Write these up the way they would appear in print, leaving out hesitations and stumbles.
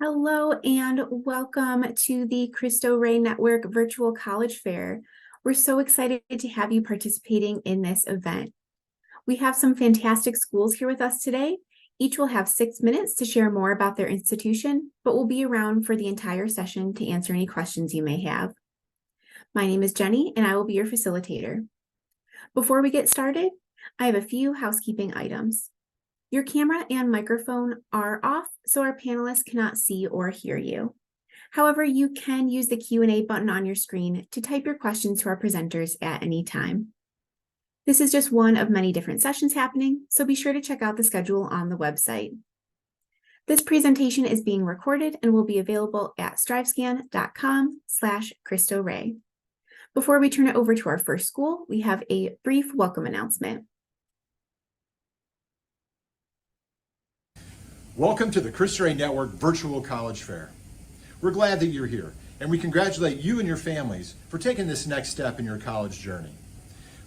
Hello and welcome to the Cristo Rey Network Virtual College Fair. We're so excited to have you participating in this event. We have some fantastic schools here with us today. Each will have 6 minutes to share more about their institution, but will be around for the entire session to answer any questions you may have. My name is Jenny and I will be your facilitator. Before we get started, I have a few housekeeping items. Your camera and microphone are off, so our panelists cannot see or hear you. However, you can use the Q&A button on your screen to type your questions to our presenters at any time. This is just one of many different sessions happening, so be sure to check out the schedule on the website. This presentation is being recorded and will be available at strivescan.com/Cristo Rey. Before we turn it over to our first school, we have a brief welcome announcement. Welcome to the Cristo Rey Network Virtual College Fair. We're glad that you're here, and we congratulate you and your families for taking this next step in your college journey.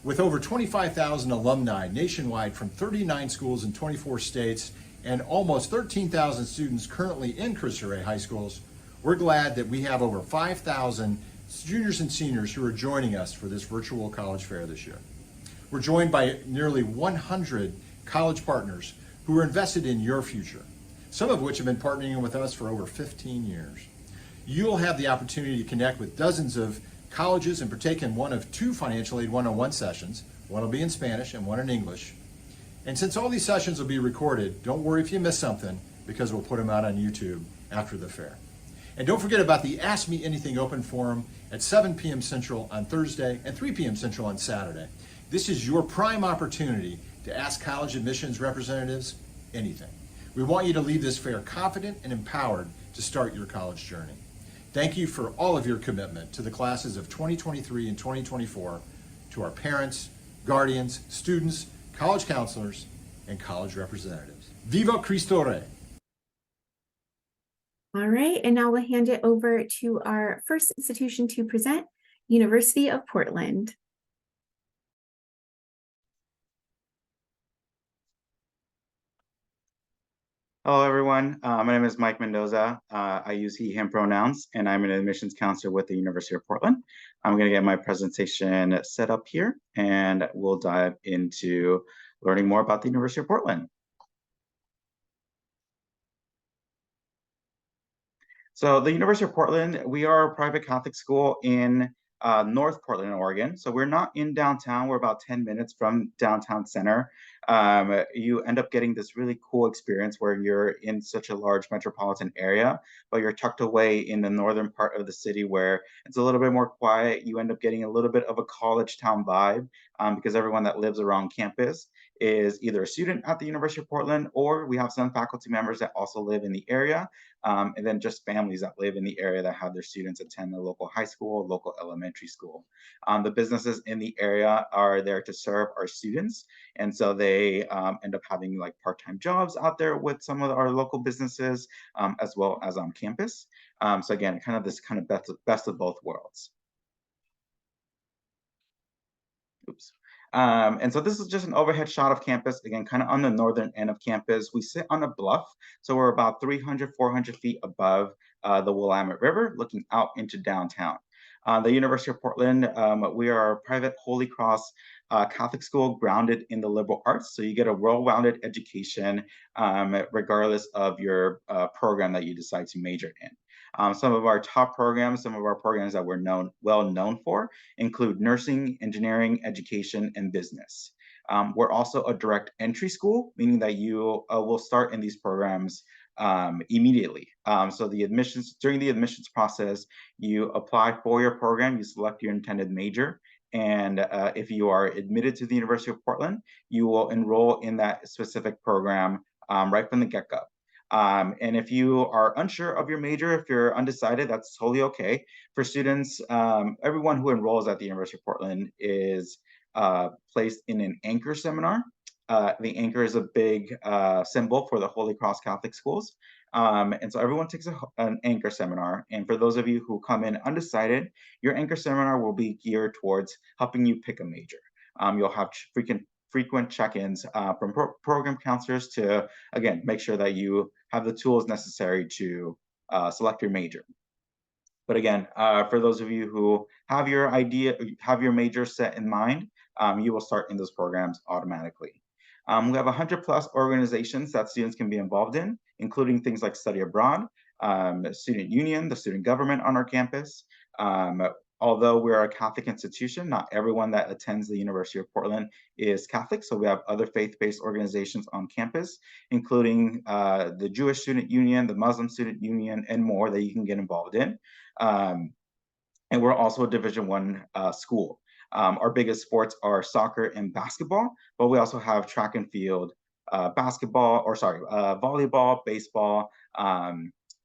With over 25,000 alumni nationwide from 39 schools in 24 states and almost 13,000 students currently in Cristo Rey high schools, we're glad that we have over 5,000 juniors and seniors who are joining us for this virtual college fair this year. We're joined by nearly 100 college partners who are invested in your future, some of which have been partnering with us for over 15 years. You'll have the opportunity to connect with dozens of colleges and partake in one of 2 financial aid one-on-one sessions. One will be in Spanish and one in English. And since all these sessions will be recorded, don't worry if you miss something, because we'll put them out on YouTube after the fair. And don't forget about the Ask Me Anything open forum at 7 p.m. Central on Thursday and 3 p.m. Central on Saturday. This is your prime opportunity to ask college admissions representatives anything. We want you to leave this fair confident and empowered to start your college journey. Thank you for all of your commitment to the classes of 2023 and 2024, to our parents, guardians, students, college counselors, and college representatives. Viva Cristo Rey! All right, and now we'll hand it over to our first institution to present, University of Portland. Hello, everyone. My name is Mike Mendoza. I use he, him pronouns, and I'm an admissions counselor with the University of Portland. I'm going to get my presentation set up here, and we'll dive into learning more about the University of Portland. So the University of Portland, we are a private Catholic school in North Portland, Oregon. So we're not in downtown. We're about 10 minutes from downtown center. You end up getting this really cool experience where you're in such a large metropolitan area, but you're tucked away in the northern part of the city where it's a little bit more quiet. You end up getting a little bit of a college town vibe because everyone that lives around campus is either a student at the University of Portland, or we have some faculty members that also live in the area, and then just families that live in the area that have their students attend the local high school, local elementary school. The businesses in the area are there to serve our students, and so they end up having like part-time jobs out there with some of our local businesses, as well as on campus. So again, kind of this kind of best of both worlds. Oops. And so this is just an overhead shot of campus, again, kind of on the northern end of campus. We sit on a bluff, so we're about 300, 400 feet above the Willamette River, looking out into downtown. The University of Portland, we are a private Holy Cross Catholic school grounded in the liberal arts. So you get a well-rounded education regardless of your program that you decide to major in. Some of our top programs, some of our programs that we're well known for include nursing, engineering, education, and business. We're also a direct entry school, meaning that you will start in these programs immediately. So during the admissions process, you apply for your program, you select your intended major, and if you are admitted to the University of Portland, you will enroll in that specific program right from the get-go. And if you are unsure of your major, if you're undecided, that's totally okay. For students, everyone who enrolls at the University of Portland is placed in an anchor seminar. The anchor is a big symbol for the Holy Cross Catholic schools. And so everyone takes an anchor seminar. And for those of you who come in undecided, your anchor seminar will be geared towards helping you pick a major. You'll have frequent check-ins from program counselors to, again, make sure that you have the tools necessary to select your major. But again, for those of you who have your major set in mind, you will start in those programs automatically. We have 100+ organizations that students can be involved in, including things like study abroad, student union, the student government on our campus. Although we're a Catholic institution, not everyone that attends the University of Portland is Catholic. So we have other faith-based organizations on campus, including the Jewish Student Union, the Muslim Student Union, and more that you can get involved in. And we're also a Division I school. Our biggest sports are soccer and basketball, but we also have track and field, volleyball, baseball,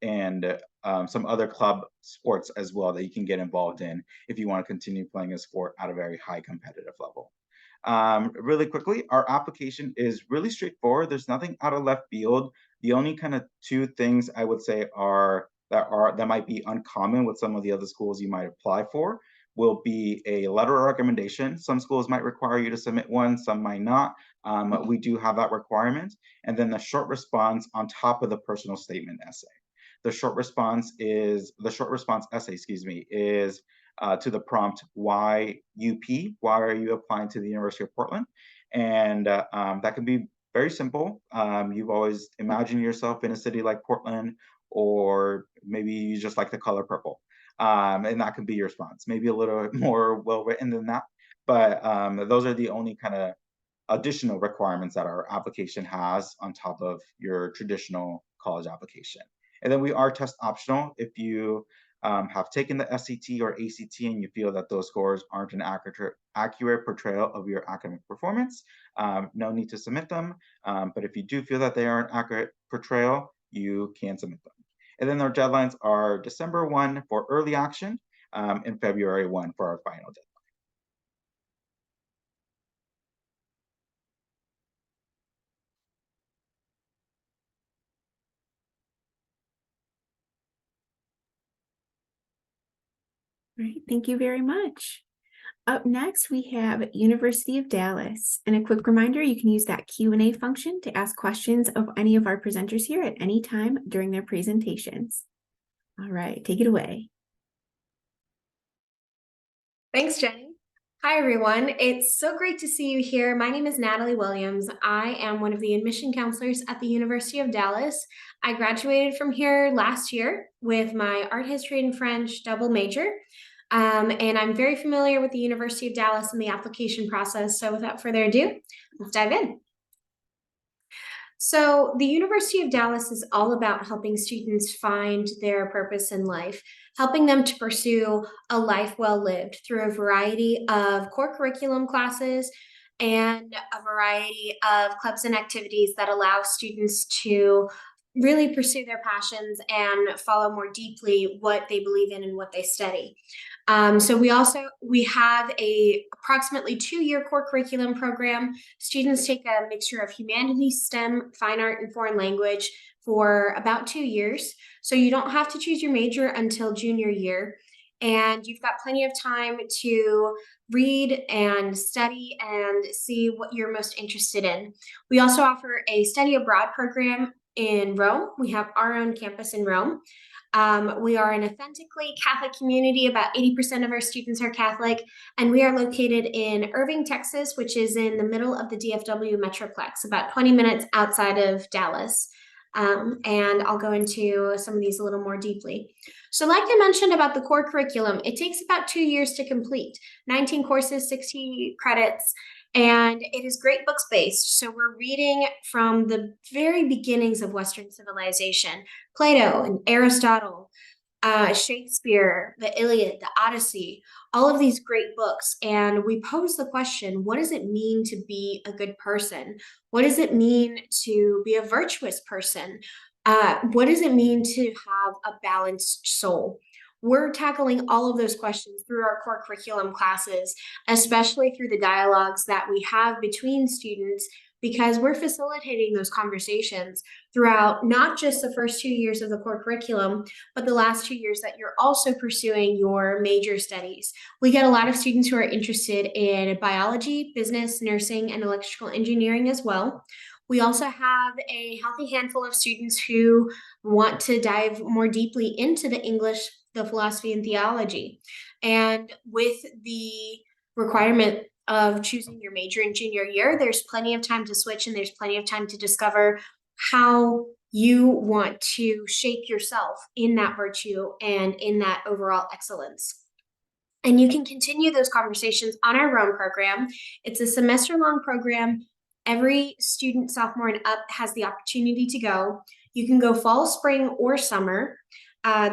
and some other club sports as well that you can get involved in if you want to continue playing a sport at a very high competitive level. Really quickly, our application is really straightforward. There's nothing out of left field. The only kind of two things I would say that might be uncommon with some of the other schools you might apply for will be a letter of recommendation. Some schools might require you to submit one, some might not. We do have that requirement. And then the short response on top of the personal statement essay. The short response essay, is to the prompt, why UP? Why are you applying to the University of Portland? And that can be very simple. You've always imagined yourself in a city like Portland, or maybe you just like the color purple. And that could be your response. Maybe a little more well-written than that. But those are the only kind of additional requirements that our application has on top of your traditional college application. And then we are test optional. If you have taken the SAT or ACT and you feel that those scores aren't an accurate portrayal of your academic performance, no need to submit them. But if you do feel that they are an accurate portrayal, you can submit them. And then our deadlines are December 1 for early action and February 1 for our final deadline. All right, thank you very much. Up next, we have University of Dallas. And a quick reminder, you can use that Q&A function to ask questions of any of our presenters here at any time during their presentations. All right, take it away. Thanks, Jenny. Hi, everyone. It's so great to see you here. My name is Natalie Williams. I am one of the admission counselors at the University of Dallas. I graduated from here last year with my art history and French double major. And I'm very familiar with the University of Dallas and the application process. So without further ado, let's dive in. So the University of Dallas is all about helping students find their purpose in life, helping them to pursue a life well lived through a variety of core curriculum classes and a variety of clubs and activities that allow students to really pursue their passions and follow more deeply what they believe in and what they study. So we have a approximately 2-year core curriculum program. Students take a mixture of humanities, STEM, fine art, and foreign language for about 2 years. So you don't have to choose your major until junior year. And you've got plenty of time to read and study and see what you're most interested in. We also offer a study abroad program in Rome. We have our own campus in Rome. We are an authentically Catholic community. About 80% of our students are Catholic, and we are located in Irving, Texas, which is in the middle of the DFW Metroplex, about 20 minutes outside of Dallas. And I'll go into some of these a little more deeply. So like I mentioned about the core curriculum, it takes about 2 years to complete, 19 courses, 60 credits, and it is great books based. So we're reading from the very beginnings of Western civilization, Plato and Aristotle, Shakespeare, the Iliad, the Odyssey, all of these great books. And we pose the question, what does it mean to be a good person? What does it mean to be a virtuous person? What does it mean to have a balanced soul? We're tackling all of those questions through our core curriculum classes, especially through the dialogues that we have between students, because we're facilitating those conversations throughout not just the first 2 years of the core curriculum, but the last 2 years that you're also pursuing your major studies. We get a lot of students who are interested in biology, business, nursing, and electrical engineering as well. We also have a healthy handful of students who want to dive more deeply into the English, the philosophy, and theology. And with the requirement of choosing your major in junior year, there's plenty of time to switch and there's plenty of time to discover how you want to shape yourself in that virtue and in that overall excellence. And you can continue those conversations on our Rome program. It's a semester-long program. Every student, sophomore and up, has the opportunity to go. You can go fall, spring, or summer.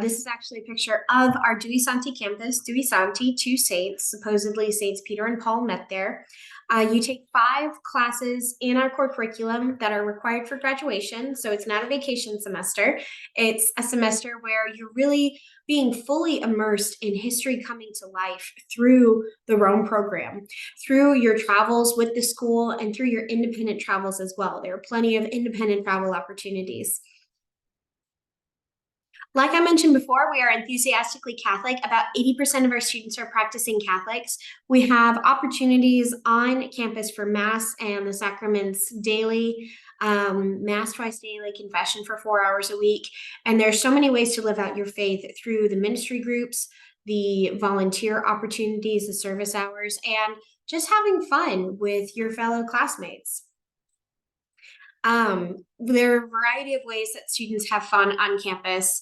This is actually a picture of our Dewey Santi campus, Dewey Santi, two saints, supposedly Saints Peter and Paul met there. You take 5 classes in our core curriculum that are required for graduation. So it's not a vacation semester. It's a semester where you're really being fully immersed in history coming to life through the Rome program, through your travels with the school, and through your independent travels as well. There are plenty of independent travel opportunities. Like I mentioned before, we are enthusiastically Catholic. About 80% of our students are practicing Catholics. We have opportunities on campus for Mass and the sacraments daily, Mass twice daily, confession for 4 hours a week. And there's so many ways to live out your faith through the ministry groups, the volunteer opportunities, the service hours, and just having fun with your fellow classmates. There are a variety of ways that students have fun on campus.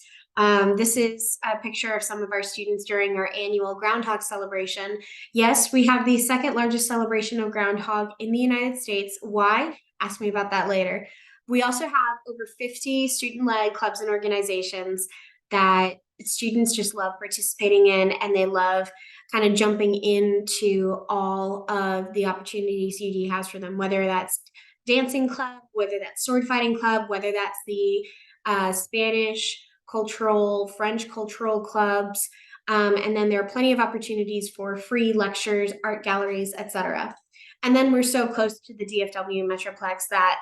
This is a picture of some of our students during our annual Groundhog celebration. Yes, we have the second largest celebration of Groundhog in the United States. Why? Ask me about that later. We also have over 50 student-led clubs and organizations that students just love participating in, and they love kind of jumping into all of the opportunities UD has for them, whether that's dancing club, whether that's sword fighting club, whether that's the Spanish cultural, French cultural clubs. And then there are plenty of opportunities for free lectures, art galleries, etc. And then we're so close to the DFW Metroplex that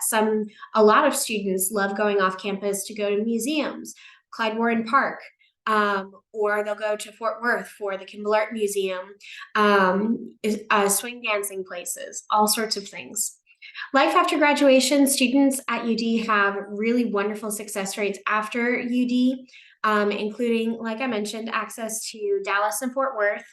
a lot of students love going off campus to go to museums, Clyde Warren Park, or they'll go to Fort Worth for the Kimball Art Museum, swing dancing places, all sorts of things. Life after graduation, students at UD have really wonderful success rates after UD, including, like I mentioned, access to Dallas and Fort Worth.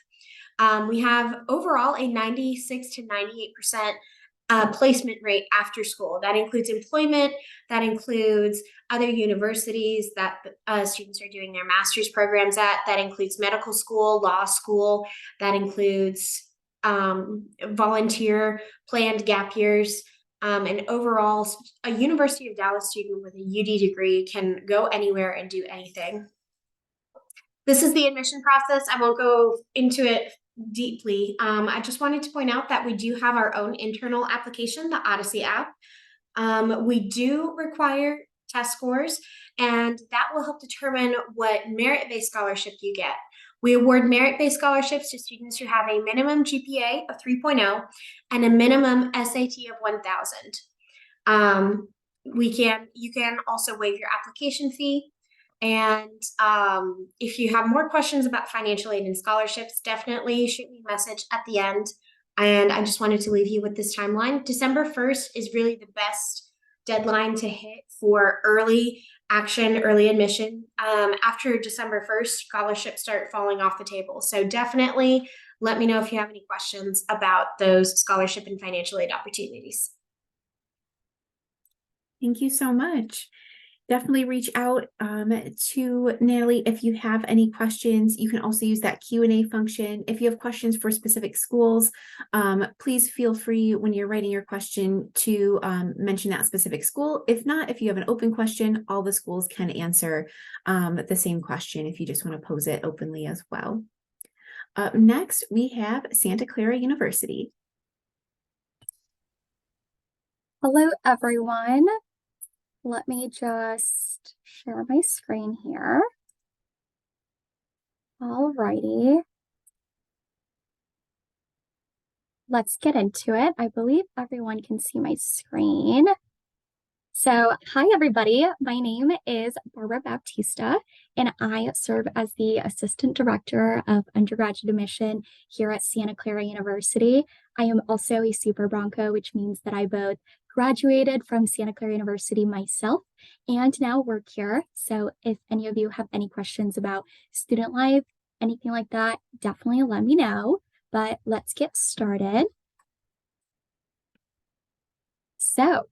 We have overall a 96 to 98% placement rate after school. That includes employment, that includes other universities that students are doing their master's programs at, that includes medical school, law school, that includes volunteer planned gap years. And overall, a University of Dallas student with a UD degree can go anywhere and do anything. This is the admission process. I won't go into it deeply. I just wanted to point out that we do have our own internal application, the Odyssey app. We do require test scores, and that will help determine what merit-based scholarship you get. We award merit-based scholarships to students who have a minimum GPA of 3.0 and a minimum SAT of 1,000. You can also waive your application fee. And if you have more questions about financial aid and scholarships, definitely shoot me a message at the end. And I just wanted to leave you with this timeline. December 1st is really the best deadline to hit for early action, early admission. After December 1st, scholarships start falling off the table. So definitely let me know if you have any questions about those scholarship and financial aid opportunities. Thank you so much. Definitely reach out to Natalie if you have any questions. You can also use that Q&A function. If you have questions for specific schools, please feel free when you're writing your question to mention that specific school. If not, if you have an open question, all the schools can answer the same question if you just want to pose it openly as well. Next, we have Santa Clara University. Hello, everyone. Let me just share my screen here. Alrighty. Let's get into it. I believe everyone can see my screen. So, hi everybody. My name is Barbara Baptista, and I serve as the Assistant Director of Undergraduate Admission here at Santa Clara University. I am also a Super Bronco, which means that I both graduated from Santa Clara University myself and now work here. So if any of you have any questions about student life, anything like that, definitely let me know. But let's get started. So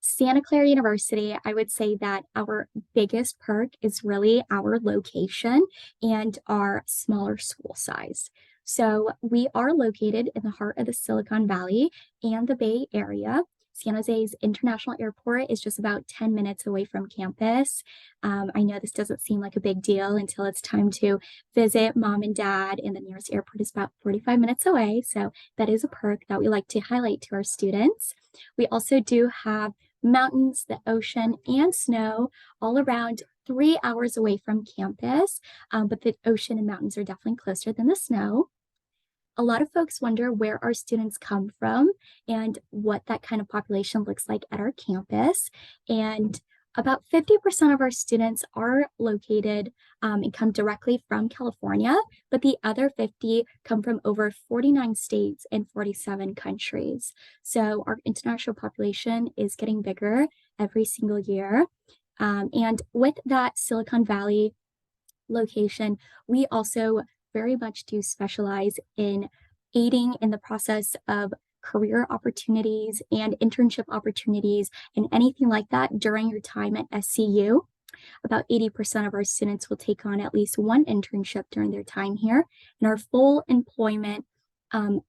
Santa Clara University, I would say that our biggest perk is really our location and our smaller school size. So we are located in the heart of the Silicon Valley and the Bay Area. San Jose's International Airport is just about 10 minutes away from campus. I know this doesn't seem like a big deal until it's time to visit mom and dad, and the nearest airport is about 45 minutes away. So that is a perk that we like to highlight to our students. We also do have mountains, the ocean, and snow all around 3 hours away from campus, but the ocean and mountains are definitely closer than the snow. A lot of folks wonder where our students come from and what that kind of population looks like at our campus. And about 50% of our students are located and come directly from California, but the other 50 come from over 49 states and 47 countries. So our international population is getting bigger every single year. And with that Silicon Valley location, we also very much do specialize in aiding in the process of career opportunities and internship opportunities and anything like that during your time at SCU. About 80% of our students will take on at least one internship during their time here, and our full employment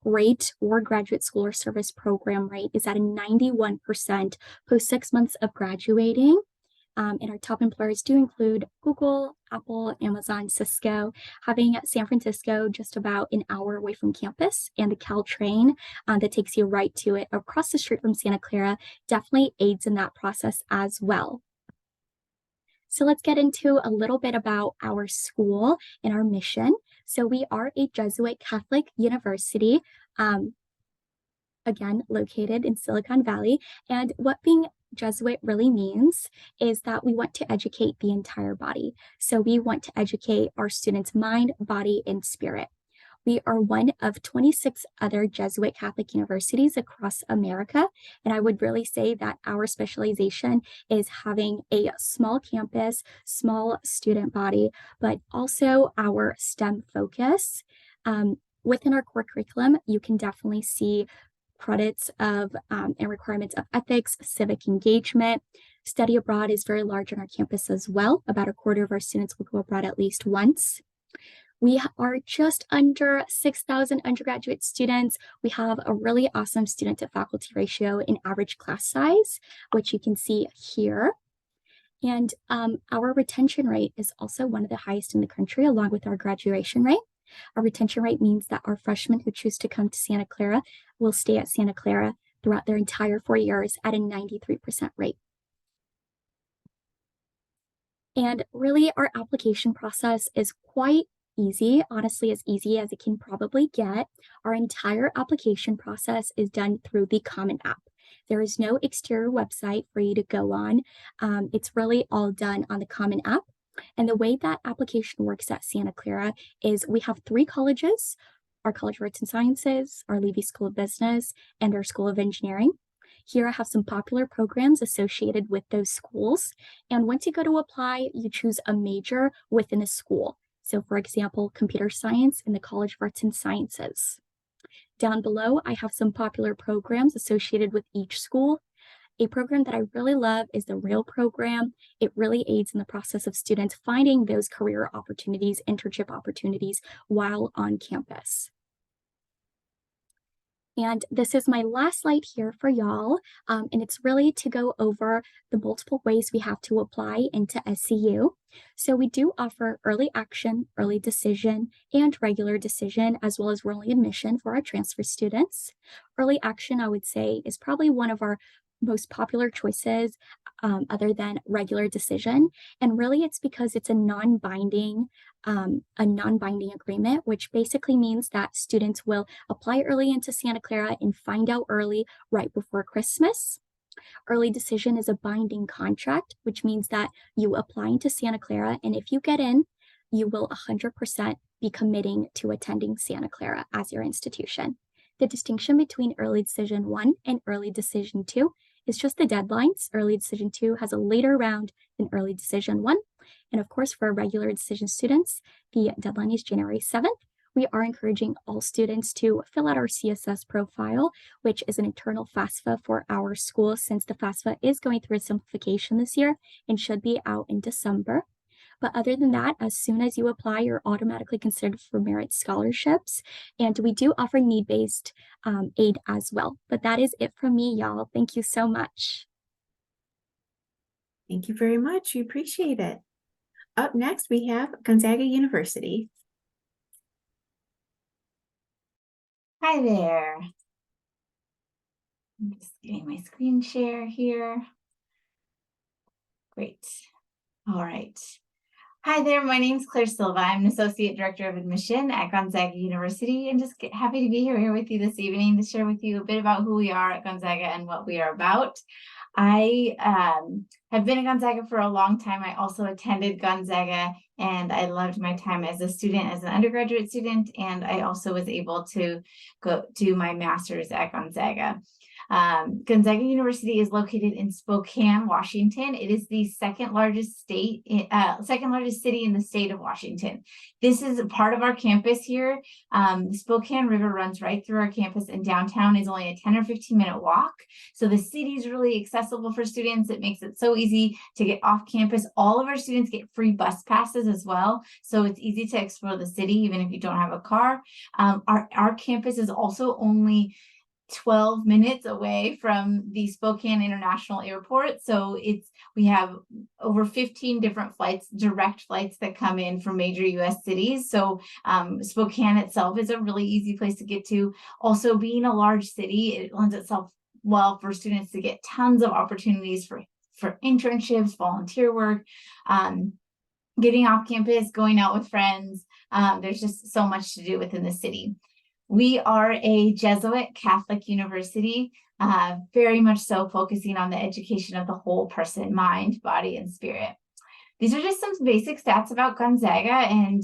rate or graduate school or service program rate is at a 91% post 6 months of graduating. And our top employers do include Google, Apple, Amazon, Cisco. Having San Francisco just about an hour away from campus and the Caltrain that takes you right to it across the street from Santa Clara definitely aids in that process as well. So let's get into a little bit about our school and our mission. So we are a Jesuit Catholic university, again, located in Silicon Valley. And what being Jesuit really means is that we want to educate the entire body. So we want to educate our students' mind, body, and spirit. We are one of 26 other Jesuit Catholic universities across America. And I would really say that our specialization is having a small campus, small student body, but also our STEM focus. Within our core curriculum, you can definitely see credits of and requirements of ethics, civic engagement. Study abroad is very large on our campus as well. About a quarter of our students will go abroad at least once. We are just under 6,000 undergraduate students. We have a really awesome student to faculty ratio in average class size, which you can see here. And our retention rate is also one of the highest in the country, along with our graduation rate. Our retention rate means that our freshmen who choose to come to Santa Clara will stay at Santa Clara throughout their entire 4 years at a 93% rate. And really, our application process is quite easy, honestly, as easy as it can probably get. Our entire application process is done through the Common App. There is no exterior website for you to go on. It's really all done on the Common App. And the way that application works at Santa Clara is we have 3 colleges: our College of Arts and Sciences, our Levy School of Business, and our School of Engineering. Here I have some popular programs associated with those schools. And once you go to apply, you choose a major within a school. So for example, computer science in the College of Arts and Sciences. Down below, I have some popular programs associated with each school. A program that I really love is the RAIL program. It really aids in the process of students finding those career opportunities, internship opportunities while on campus. And this is my last slide here for y'all. And it's really to go over the multiple ways we have to apply into SCU. So we do offer early action, early decision, and regular decision, as well as early admission for our transfer students. Early action, I would say, is probably one of our most popular choices other than regular decision. And really it's because it's a non-binding agreement, which basically means that students will apply early into Santa Clara and find out early right before Christmas. Early decision is a binding contract, which means that you apply into Santa Clara, and if you get in, you will 100% be committing to attending Santa Clara as your institution. The distinction between early decision 1 and early decision 2 is just the deadlines. Early decision 2 has a later round than early decision 1. And of course, for regular decision students, the deadline is January 7th. We are encouraging all students to fill out our CSS profile, which is an internal FAFSA for our school, since the FAFSA is going through a simplification this year and should be out in December. But other than that, as soon as you apply, you're automatically considered for merit scholarships. And we do offer need-based aid as well. But that is it from me, y'all. Thank you so much. Thank you very much. We appreciate it. Up next, we have Gonzaga University. Hi there. I'm just getting my screen share here. Great. All right. Hi there, my name is Clara Silva. I'm an Associate Director of Admission at Gonzaga University, and just happy to be here with you this evening to share with you a bit about who we are at Gonzaga and what we are about. I have been at Gonzaga for a long time. I also attended Gonzaga, and I loved my time as a student, as an undergraduate student, and I also was able to go do my master's at Gonzaga. Gonzaga University is located in Spokane, Washington. It is the second largest city in the state of Washington. This is a part of our campus here. The Spokane River runs right through our campus, and downtown is only a 10 or 15-minute walk. So the city is really accessible for students. It makes it so easy to get off campus. All of our students get free bus passes as well. So it's easy to explore the city, even if you don't have a car. Our campus is also only 12 minutes away from the Spokane International Airport. So we have over 15 different flights, direct flights that come in from major US cities. So Spokane itself is a really easy place to get to. Also, being a large city, it lends itself well for students to get tons of opportunities for internships, volunteer work, getting off campus, going out with friends. There's just so much to do within the city. We are a Jesuit Catholic university, very much so focusing on the education of the whole person, mind, body, and spirit. These are just some basic stats about Gonzaga, and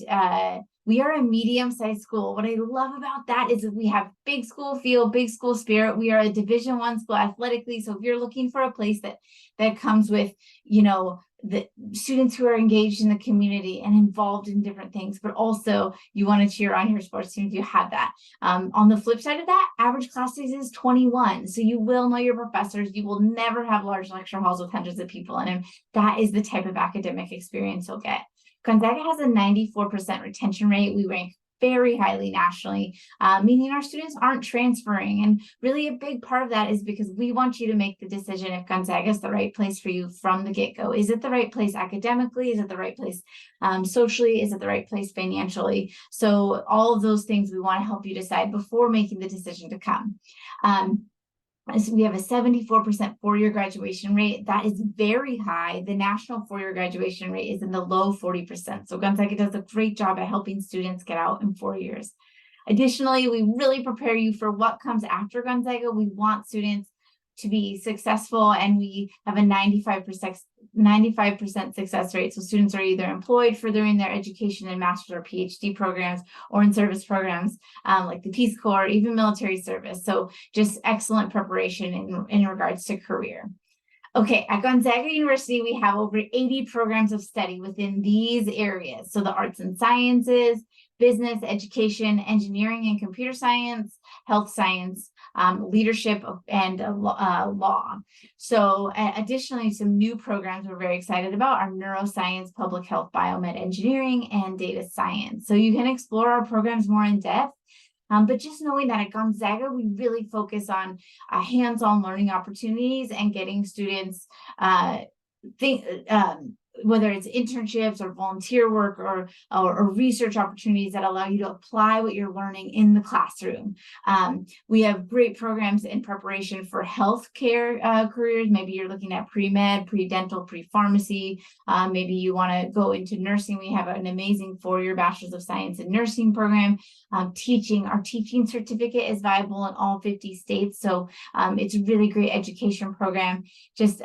we are a medium-sized school. What I love about that is that we have big school feel, big school spirit. We are a Division I school athletically, so if you're looking for a place that comes with, the students who are engaged in the community and involved in different things, but also you want to cheer on your sports team if you have that. On the flip side of that, average class size is 21. So you will know your professors. You will never have large lecture halls with hundreds of people in them. That is the type of academic experience you'll get. Gonzaga has a 94% retention rate. We rank very highly nationally, meaning our students aren't transferring. And really a big part of that is because we want you to make the decision if Gonzaga is the right place for you from the get-go. Is it the right place academically? Is it the right place socially? Is it the right place financially? So all of those things we want to help you decide before making the decision to come. So we have a 74% four-year graduation rate. That is very high. The national four-year graduation rate is in the low 40%. So Gonzaga does a great job at helping students get out in 4 years. Additionally, we really prepare you for what comes after Gonzaga. We want students to be successful, and we have a 95% success rate. So students are either employed furthering their education in master's or PhD programs, or in service programs like the Peace Corps, even military service. So just excellent preparation in regards to career. Okay, at Gonzaga University, we have over 80 programs of study within these areas. So the arts and sciences, business, education, engineering and computer science, health science, leadership, and law. So additionally, some new programs we're very excited about are neuroscience, public health, biomed engineering, and data science. So you can explore our programs more in depth. But just knowing that at Gonzaga, we really focus on hands-on learning opportunities and getting students whether it's internships or volunteer work or research opportunities that allow you to apply what you're learning in the classroom. We have great programs in preparation for healthcare careers. Maybe you're looking at pre-med, pre-dental, pre-pharmacy. Maybe you want to go into nursing. We have an amazing four-year Bachelor's of Science in Nursing program. Our teaching certificate is viable in all 50 states. So it's a really great education program. Just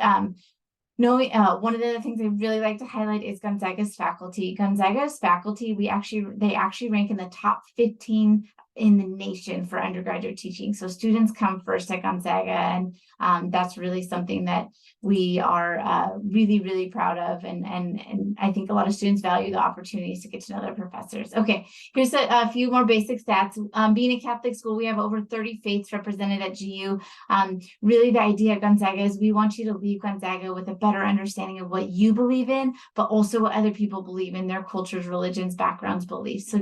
one of the things I really like to highlight is Gonzaga's faculty. Gonzaga's faculty, they actually rank in the top 15 in the nation for undergraduate teaching. So students come first at Gonzaga, and that's really something that we are really, really proud of. And I think a lot of students value the opportunities to get to know their professors. Okay, here's a few more basic stats. Being a Catholic school, we have over 30 faiths represented at GU. Really the idea at Gonzaga is we want you to leave Gonzaga with a better understanding of what you believe in, but also what other people believe in, their cultures, religions, backgrounds, beliefs. So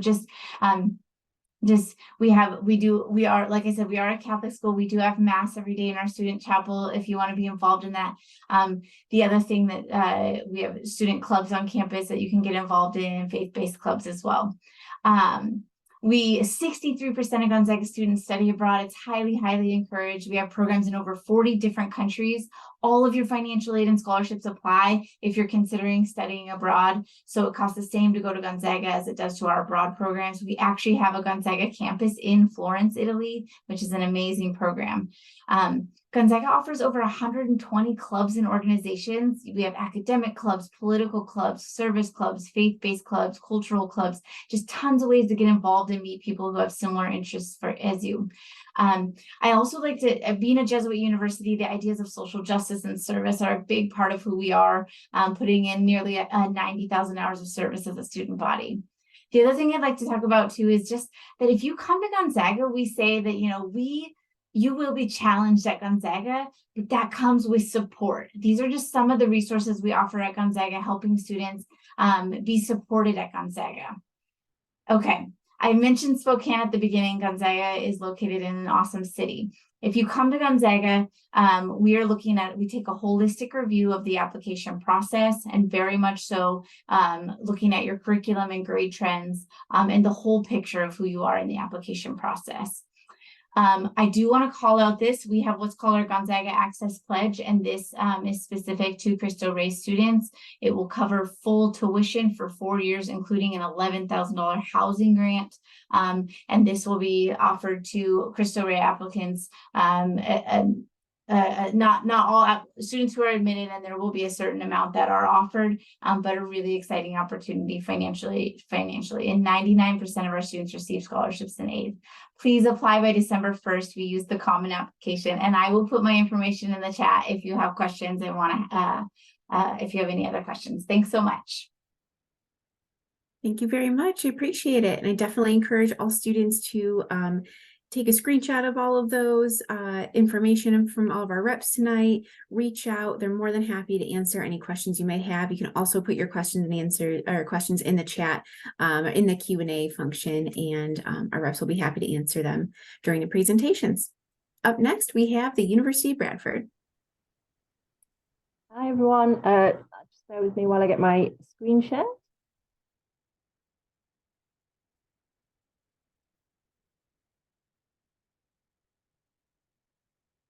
we are, like I said, we are a Catholic school. We do have mass every day in our student chapel if you want to be involved in that. The other thing that we have student clubs on campus that you can get involved in, faith-based clubs as well. 63% of Gonzaga students study abroad. It's highly, highly encouraged. We have programs in over 40 different countries. All of your financial aid and scholarships apply if you're considering studying abroad. So it costs the same to go to Gonzaga as it does to our abroad programs. We actually have a Gonzaga campus in Florence, Italy, which is an amazing program. Gonzaga offers over 120 clubs and organizations. We have academic clubs, political clubs, service clubs, faith-based clubs, cultural clubs, just tons of ways to get involved and meet people who have similar interests as you. I also like to, being a Jesuit university, the ideas of social justice and service are a big part of who we are, putting in nearly 90,000 hours of service as a student body. The other thing I'd like to talk about too is just that if you come to Gonzaga, we say that, you will be challenged at Gonzaga, but that comes with support. These are just some of the resources we offer at Gonzaga, helping students be supported at Gonzaga. Okay, I mentioned Spokane at the beginning. Gonzaga is located in an awesome city. If you come to Gonzaga, we take a holistic review of the application process, and very much so looking at your curriculum and grade trends and the whole picture of who you are in the application process. I do want to call out this. We have what's called our Gonzaga Access Pledge, and this is specific to Cristo Rey students. It will cover full tuition for 4 years, including an $11,000 housing grant. And this will be offered to Cristo Rey applicants, not all students who are admitted, and there will be a certain amount that are offered, but a really exciting opportunity financially. And 99% of our students receive scholarships and aid. Please apply by December 1st. We use the common application, and I will put my information in the chat if you have questions and if you have any other questions. Thanks so much. Thank you very much. I appreciate it. And I definitely encourage all students to take a screenshot of all of those information from all of our reps tonight. Reach out. They're more than happy to answer any questions you may have. You can also put your questions and answers or questions in the chat in the Q&A function, and our reps will be happy to answer them during the presentations. Up next, we have the University of Bradford. Hi, everyone. Just bear with me while I get my screen share.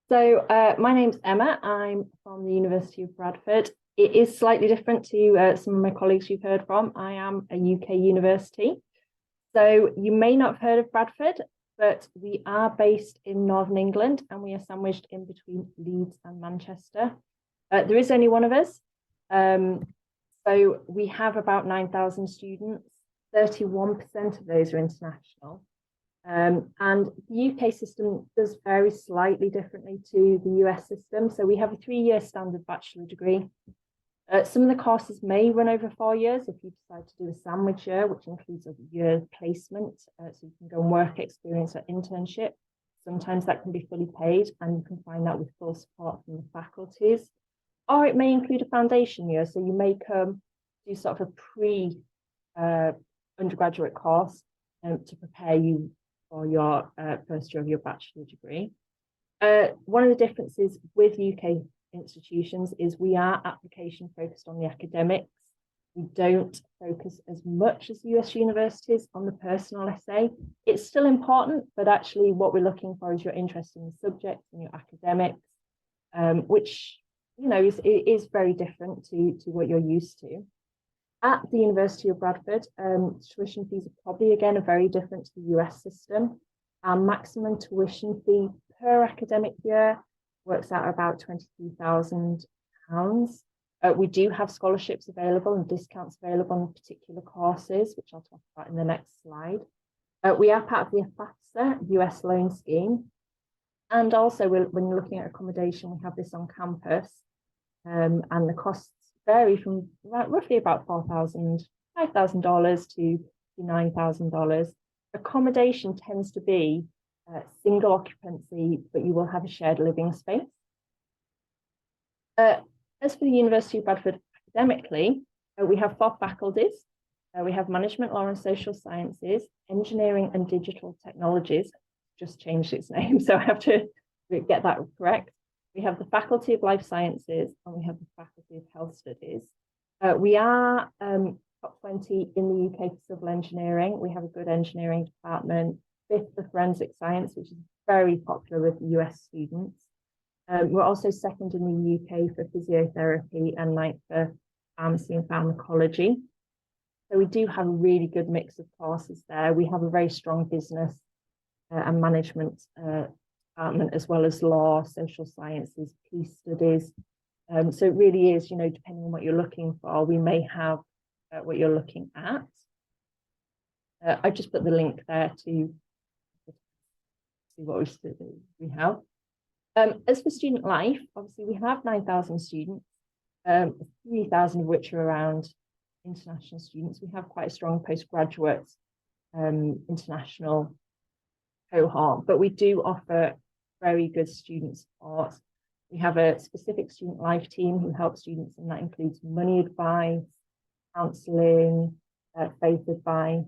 So my name's Emma. I'm from the University of Bradford. It is slightly different to some of my colleagues you've heard from. I am a UK university. So you may not have heard of Bradford, but we are based in Northern England, and we are sandwiched in between Leeds and Manchester. There is only one of us. So we have about 9,000 students. 31% of those are international. And the UK system does vary slightly differently to the US system. So we have a 3-year standard bachelor degree. Some of the courses may run over 4 years if you decide to do a sandwich year, which includes a year placement. So you can go and work experience or internship. Sometimes that can be fully paid, and you can find that with full support from the faculties. Or it may include a foundation year. So you may come do sort of a pre-undergraduate course to prepare you for your first year of your bachelor degree. One of the differences with UK institutions is we are application focused on the academics. We don't focus as much as US universities on the personal essay. It's still important, but actually what we're looking for is your interest in the subject and your academics, which is very different to what you're used to. At the University of Bradford, tuition fees are probably, again, are very different to the US system. Our maximum tuition fee per academic year works out about £23,000. We do have scholarships available and discounts available on particular courses, which I'll talk about in the next slide. We are part of the FAFSA US loan scheme. And also, when you're looking at accommodation, we have this on campus. And the costs vary from roughly about $5,000 to $9,000. Accommodation tends to be single occupancy, but you will have a shared living space. As for the University of Bradford academically, we have 4 faculties. We have management, law and social sciences, engineering and digital technologies. Just changed its name, so I have to get that correct. We have the Faculty of Life Sciences and we have the Faculty of Health Studies. We are top 20 in the UK for civil engineering. We have a good engineering department, 5th for forensic science, which is very popular with US students. We're also 2nd in the UK for physiotherapy and 9th for pharmacy and pharmacology. So we do have a really good mix of courses there. We have a very strong business and management department, as well as law, social sciences, peace studies. So it really is, depending on what you're looking for, we may have what you're looking at. I just put the link there to see what we have. As for student life, obviously we have 9,000 students, 3,000 of which are around international students. We have quite a strong postgraduate international cohort, but we do offer very good student support. We have a specific student life team who help students, and that includes money advice, counselling, faith advice.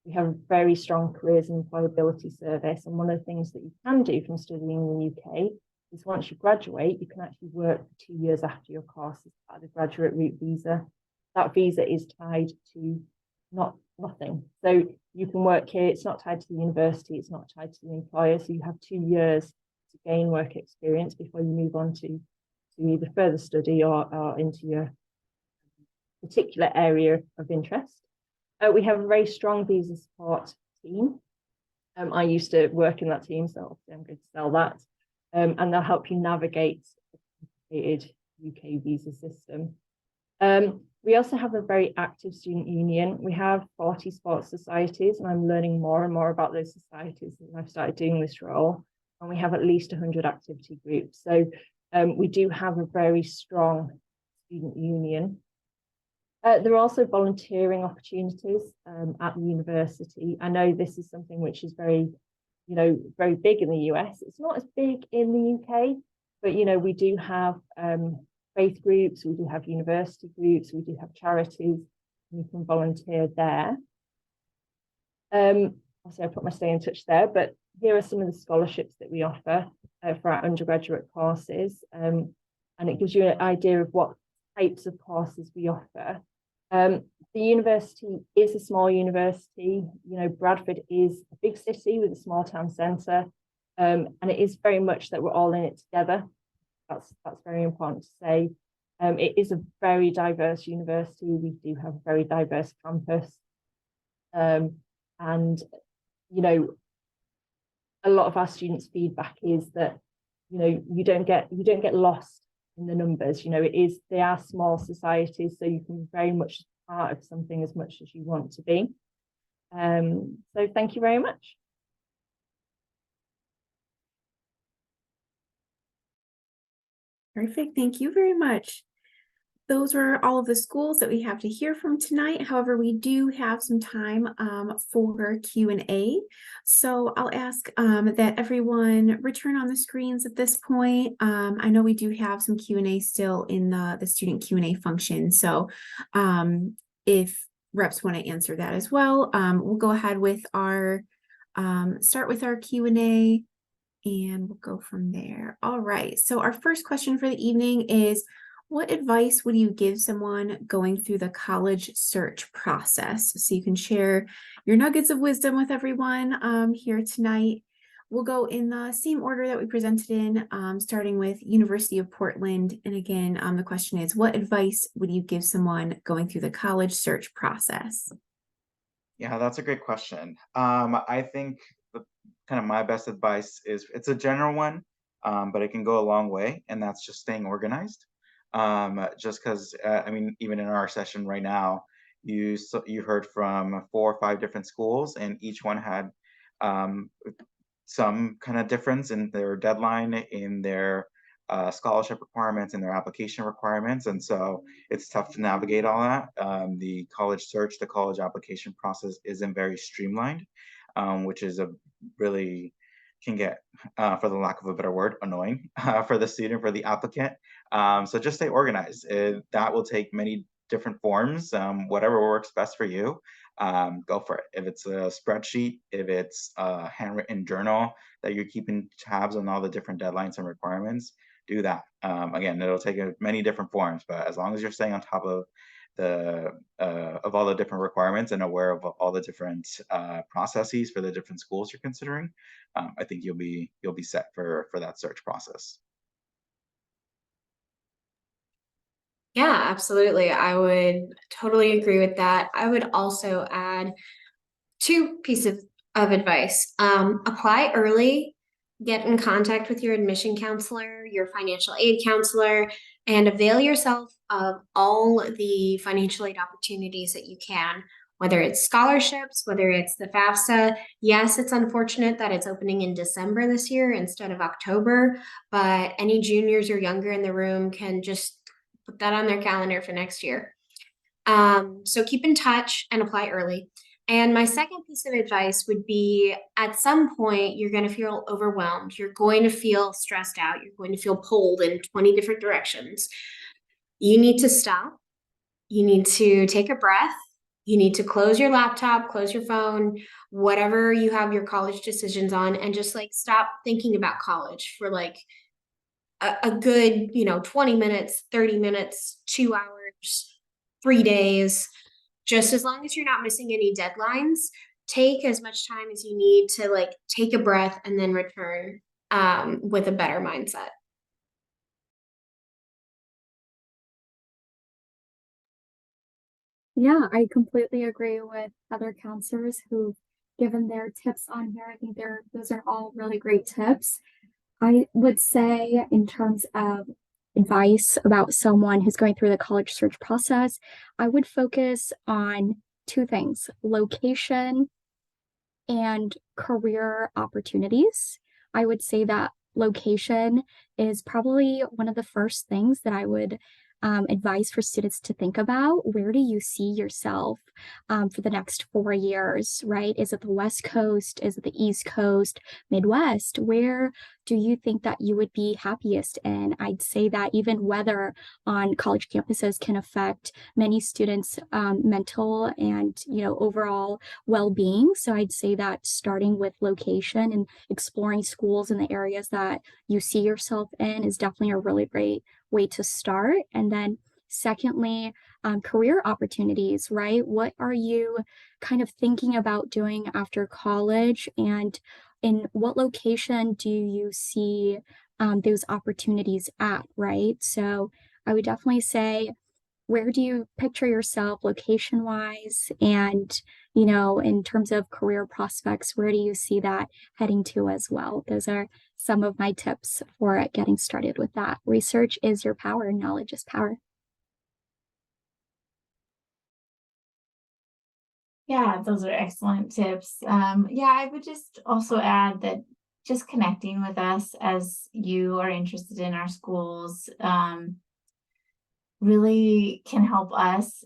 We have a very strong careers and employability service, and one of the things that you can do from studying in the UK is once you graduate, you can actually work for 2 years after your course as part of the graduate route visa. That visa is tied to nothing. So you can work here, it's not tied to the university, it's not tied to the employer, so you have 2 years to gain work experience before you move on to either further study or into your particular area of interest. We have a very strong visa support team. I used to work in that team, so obviously I'm going to sell that. And they'll help you navigate the complicated UK visa system. We also have a very active student union. We have 40 sports societies, and I'm learning more and more about those societies as I've started doing this role. And we have at least 100 activity groups. So we do have a very strong student union. There are also volunteering opportunities at the university. I know this is something which is very big in the US. It's not as big in the UK, but we do have faith groups, we do have university groups, we do have charities, and you can volunteer there. Obviously, I put my stay in touch there, but here are some of the scholarships that we offer for our undergraduate courses, and it gives you an idea of what types of courses we offer. The university is a small university. Bradford is a big city with a small town centre, and it is very much that we're all in it together. That's very important to say. It is a very diverse university. We do have a very diverse campus, and a lot of our students' feedback is that you don't get lost in the numbers. They are small societies, so you can be very much part of something as much as you want to be. So thank you very much. Perfect. Thank you very much. Those were all of the schools that we have to hear from tonight. However, we do have some time for Q&A. So I'll ask that everyone return on the screens at this point. I know we do have some Q&A still in the student Q&A function. So if reps want to answer that as well, we'll go ahead with our, start with our Q&A. And we'll go from there. All right. So our first question for the evening is, what advice would you give someone going through the college search process? So you can share your nuggets of wisdom with everyone here tonight. We'll go in the same order that we presented in, starting with University of Portland. And again, the question is, what advice would you give someone going through the college search process? Yeah, that's a great question. I think kind of my best advice is, it's a general one, but it can go a long way, and that's just staying organized. Just because, even in our session right now, You heard from 4 or 5 different schools, and each one had some kind of difference in their deadline, in their scholarship requirements, and their application requirements. And so it's tough to navigate all that. The college search, the college application process isn't very streamlined, which is a really can get, for the lack of a better word, annoying for the student, for the applicant. So just stay organized. That will take many different forms, whatever works best for you. Go for it. If it's a spreadsheet, if it's a handwritten journal that you're keeping tabs on all the different deadlines and requirements, do that. Again, it'll take many different forms, but as long as you're staying on top of all the different requirements and aware of all the different processes for the different schools you're considering, I think you'll be set for that search process. Yeah, absolutely. I would totally agree with that. I would also add 2 pieces of advice. Apply early, get in contact with your admission counselor, your financial aid counselor, and avail yourself of all the financial aid opportunities that you can, whether it's scholarships, whether it's the FAFSA. Yes, it's unfortunate that it's opening in December this year instead of October, but any juniors or younger in the room can just put that on their calendar for next year. So keep in touch and apply early. And my second piece of advice would be, at some point, you're going to feel overwhelmed. You're going to feel stressed out. You're going to feel pulled in 20 different directions. You need to stop. You need to take a breath. You need to close your laptop, close your phone, whatever you have your college decisions on, and just like stop thinking about college for like a good, 20 minutes, 30 minutes, 2 hours, 3 days. Just as long as you're not missing any deadlines, take as much time as you need to like take a breath and then return with a better mindset. Yeah, I completely agree with other counselors who've given their tips on here. I think those are all really great tips. I would say, in terms of advice about someone who's going through the college search process, I would focus on 2 things: location and career opportunities. I would say that location is probably one of the first things that I would advise for students to think about. Where do you see yourself for the next 4 years, right? Is it the West Coast? Is it the East Coast, Midwest? Where do you think that you would be happiest in? I'd say that even weather on college campuses can affect many students' mental and, overall well-being. So I'd say that starting with location and exploring schools in the areas that you see yourself in is definitely a really great way to start. And then secondly, career opportunities, right? What are you kind of thinking about doing after college, and in what location do you see those opportunities at, right? So I would definitely say, where do you picture yourself location wise? And, in terms of career prospects, where do you see that heading to as well? Those are some of my tips for getting started with that. Research is your power, knowledge is power. Yeah, those are excellent tips. Yeah, I would just also add that just connecting with us as you are interested in our schools really can help us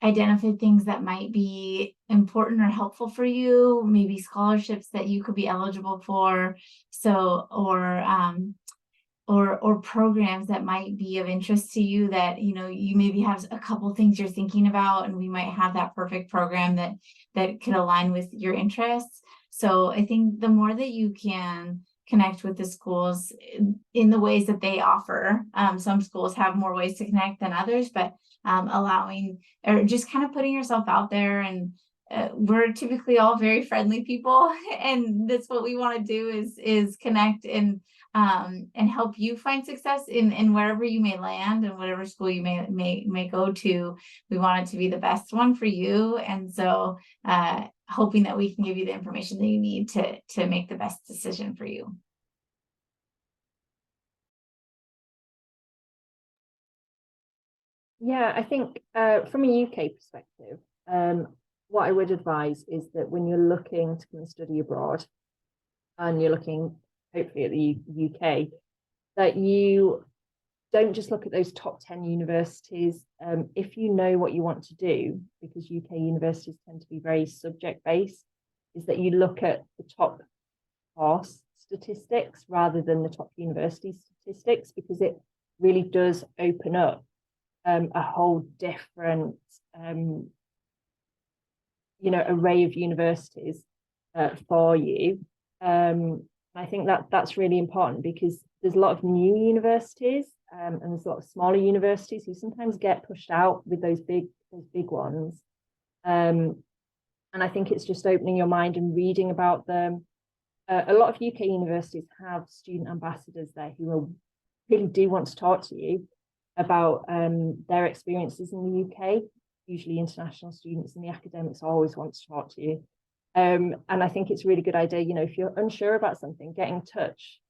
identify things that might be important or helpful for you, maybe scholarships that you could be eligible for, or programs that might be of interest to you that you maybe have a couple things you're thinking about, and we might have that perfect program that could align with your interests. So I think the more that you can connect with the schools in the ways that they offer, some schools have more ways to connect than others, but allowing, or just kind of putting yourself out there. And we're typically all very friendly people, and that's what we want to do is connect and help you find success in wherever you may land and whatever school you may go to. We want it to be the best one for you, and so hoping that we can give you the information that you need to make the best decision for you. Yeah, I think from a UK perspective, what I would advise is that when you're looking to come and study abroad and you're looking hopefully at the UK, that you don't just look at those top 10 universities. If you know what you want to do, because UK universities tend to be very subject based, is that you look at the top course statistics rather than the top university statistics, because it really does open up a whole different array of universities for you. I think that that's really important, because there's a lot of new universities and there's a lot of smaller universities who sometimes get pushed out with those big ones. And I think it's just opening your mind and reading about them. A lot of UK universities have student ambassadors there who really do want to talk to you about their experiences in the UK. Usually international students and the academics always want to talk to you. And I think it's a really good idea, if you're unsure about something, get in touch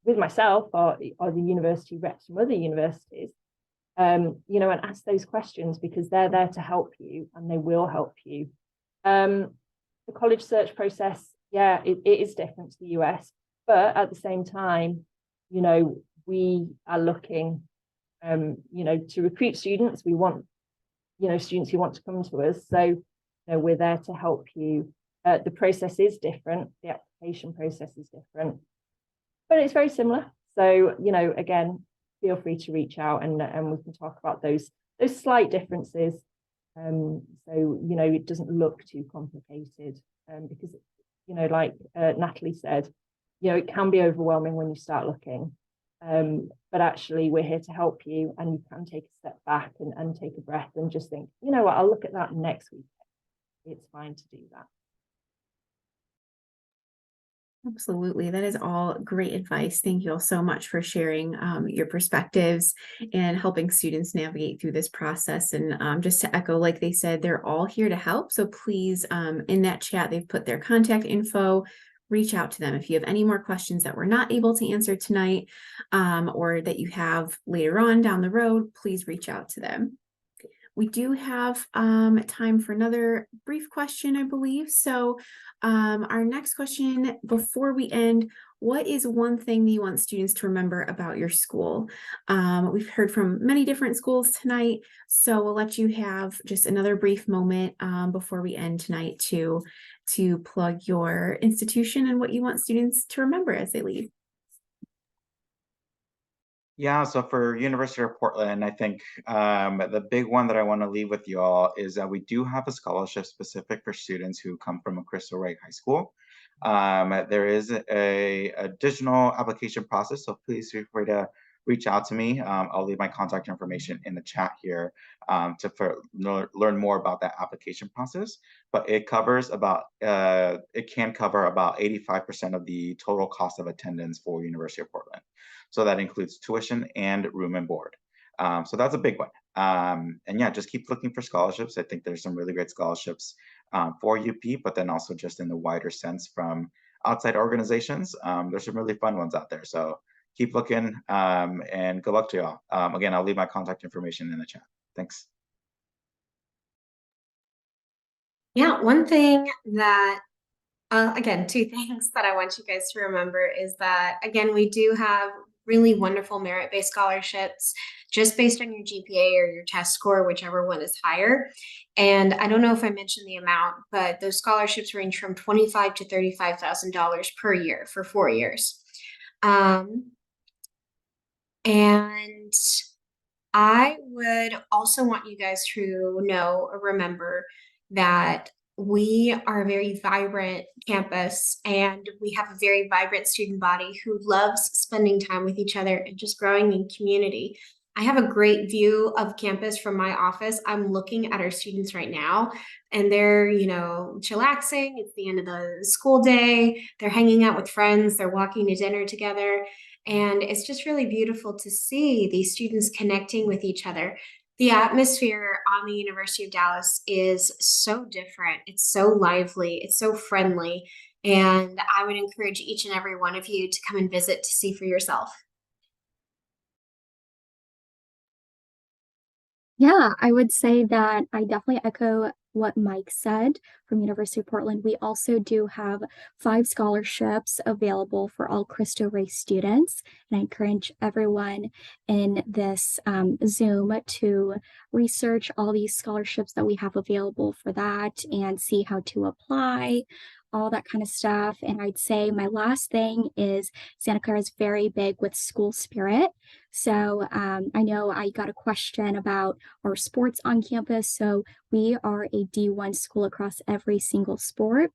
with myself or the university reps from other universities, and ask those questions, because they're there to help you and they will help you. The college search process, yeah, it is different to the US, but at the same time, we are looking, to recruit students. We want, students who want to come to us. So, we're there to help you. The process is different. The application process is different, but it's very similar. So, again, feel free to reach out and we can talk about those slight differences. So, it doesn't look too complicated, because, like Natalie said, it can be overwhelming when you start looking. But actually we're here to help you, and you can take a step back and take a breath and just think, what, I'll look at that next week. It's fine to do that. Absolutely. That is all great advice. Thank you all so much for sharing your perspectives and helping students navigate through this process. And just to echo, like they said, they're all here to help. So please, in that chat, they've put their contact info. Reach out to them if you have any more questions that we're not able to answer tonight, or that you have later on down the road. Please reach out to them. We do have time for another brief question, I believe. So our next question before we end, what is one thing that you want students to remember about your school? We've heard from many different schools tonight, so we'll let you have just another brief moment before we end tonight to plug your institution and what you want students to remember as they leave. Yeah, so for University of Portland, I think the big one that I want to leave with you all is that we do have a scholarship specific for students who come from a Cristo Rey high school. There is a additional application process, so please feel free to reach out to me. I'll leave my contact information in the chat here to learn more about that application process. But it covers it can cover about 85% of the total cost of attendance for University of Portland. So that includes tuition and room and board. So that's a big one. And yeah, just keep looking for scholarships. I think there's some really great scholarships for UP, but then also just in the wider sense from outside organizations. There's some really fun ones out there. So keep looking and good luck to y'all. Again, I'll leave my contact information in the chat. Thanks. Yeah, one thing that again, two things that I want you guys to remember is that, again, we do have really wonderful merit-based scholarships just based on your GPA or your test score, whichever one is higher. And I don't know if I mentioned the amount, but those scholarships range from $25,000 to $35,000 per year for 4 years. And I would also want you guys to know or remember that we are a very vibrant campus and we have a very vibrant student body who loves spending time with each other and just growing in community. I have a great view of campus from my office. I'm looking at our students right now and they're, chillaxing. It's the end of the school day. They're hanging out with friends. They're walking to dinner together. And it's just really beautiful to see these students connecting with each other. The atmosphere on the University of Dallas is so different. It's so lively. It's so friendly. And I would encourage each and every one of you to come and visit to see for yourself. Yeah, I would say that I definitely echo what Mike said from University of Portland. We also do have 5 scholarships available for all Cristo Rey students, and I encourage everyone in this Zoom to research all these scholarships that we have available for that and see how to apply, all that kind of stuff. And I'd say my last thing is Santa Clara is very big with school spirit. So I know I got a question about our sports on campus. So we are a D1 school across every single sport,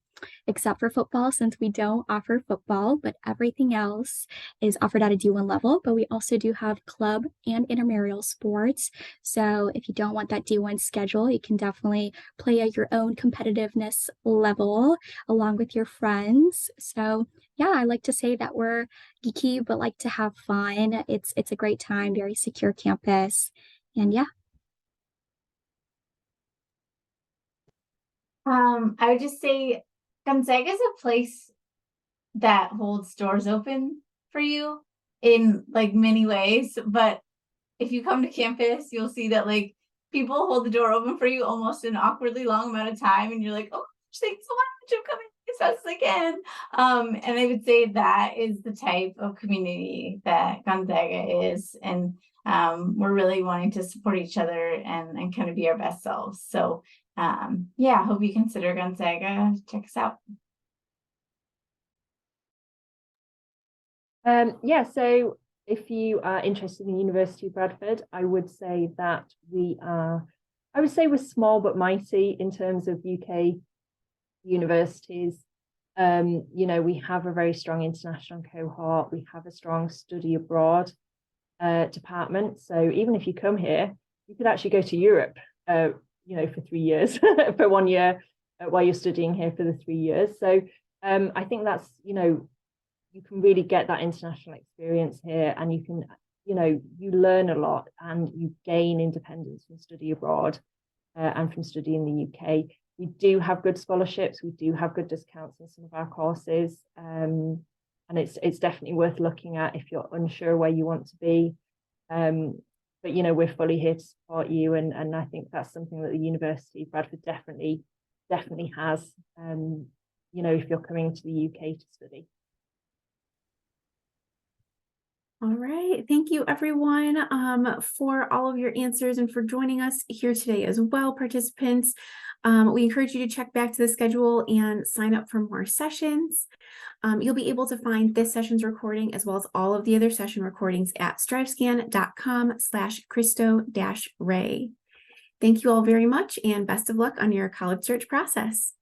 except for football, since we don't offer football, but everything else is offered at a D1 level. But we also do have club and intramural sports. So if you don't want that D1 schedule, you can definitely play at your own competitiveness level along with your friends. So yeah, I like to say that we're geeky, but like to have fun. It's a great time, very secure campus. And yeah. I would just say Gonzaga is a place that holds doors open for you in like many ways. But if you come to campus, you'll see that like people hold the door open for you almost an awkwardly long amount of time, and you're like, oh, thanks so much, I'm coming as fast as I can. And I would say that is the type of community that Gonzaga is, and we're really wanting to support each other and kind of be our best selves. So yeah, hope you consider Gonzaga. Check us out. Yeah, so if you are interested in the University of Bradford, I would say that I would say we're small but mighty in terms of UK universities. You know, we have a very strong international cohort. We have a strong study abroad department. So even if you come here, you could actually go to Europe, you know, for 3 years, for 1 year while you're studying here for the 3 years. So I think that's, you know, you can really get that international experience here, and you can, you know, you learn a lot and you gain independence from study abroad and from study in the UK. We do have good scholarships. We do have good discounts on some of our courses. And it's definitely worth looking at if you're unsure where you want to be. But, you know, we're fully here to support you. And I think that's something that the University of Bradford definitely has, you know, if you're coming to the UK to study. All right. Thank you, everyone, for all of your answers and for joining us here today as well, participants. We encourage you to check back to the schedule and sign up for more sessions. You'll be able to find this session's recording as well as all of the other session recordings at strivescan.com/Cristo-Rey. Thank you all very much and best of luck on your college search process.